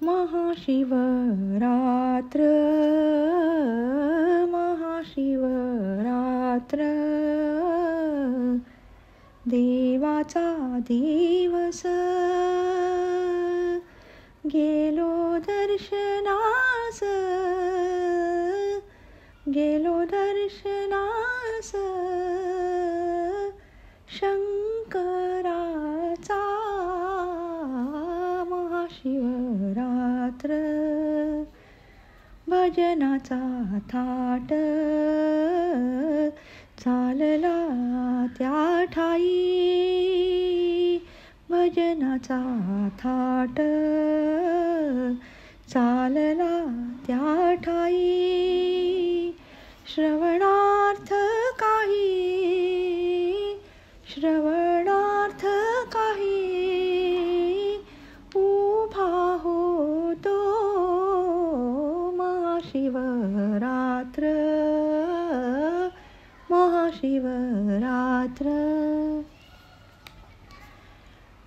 महाशिवरात्र महाशिवरात्र देवाचा दिवस गेलो दर्शनास शंकराचा महाशिवरात्र भजनाचा थाट चालला त्या ठाई भजनाचा थाट चालला त्या ठाई श्रवणार्थ काही उभा होतो महाशिवरात्र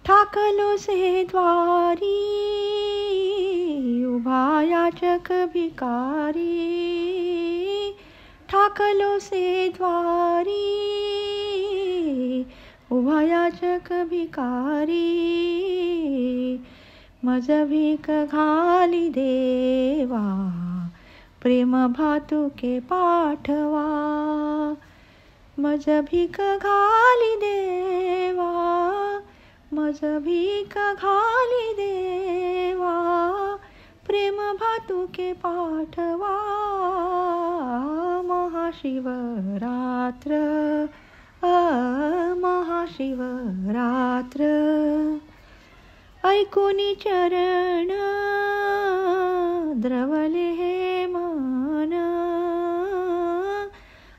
ठाकलो से द्वारी उभा याचक भिकारी ठाकलो से द्वारी उभा याचक भिकारी मज भीक घाली देवा प्रेम भातुके पाठवा मज भीक घाली देवा मज भीक घाली देवा प्रेम भातुके पाठवा महाशिवरात्र महाशिवरात्र ऐकुनी चरण द्रवले हे मन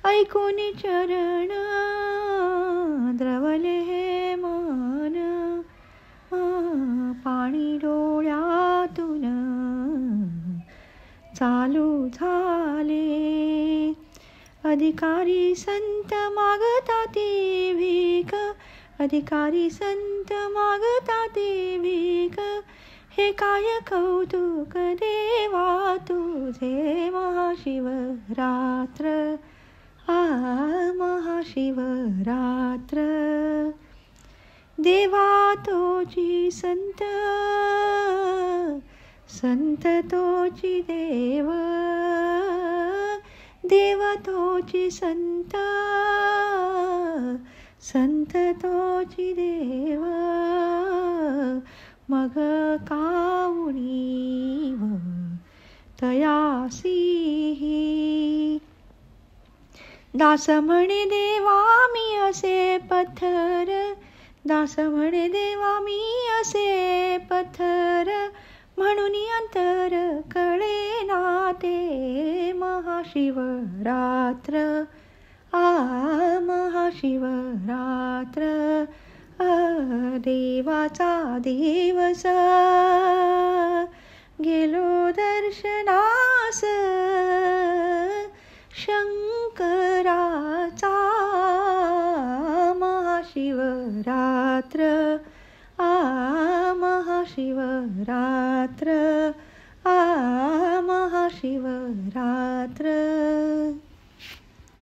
ऐकुनी चरण द्रवले हे मन पाणी डोळ्यातून चालू झाले अधिकारी संत मागता ते भीक अधिकारी संत मागता ते भीक हे काय कौतुक देवा तुझे महाशिवरात्र महाशिवरात्र देवा तोची संत संत तोची देव देव तोची संत संत तोची देव मग काउणीव तयासी दास म्हणे देवा मी असे पत्थर दास म्हणे देवा मी असे पत्थर म्हणून अंतर कळे ना ते महाशिवरात्र महाशिवरात्र देवाचा दिवस गेलो दर्शनास शंकराचा महाशिवरात्र महाशिवरात्र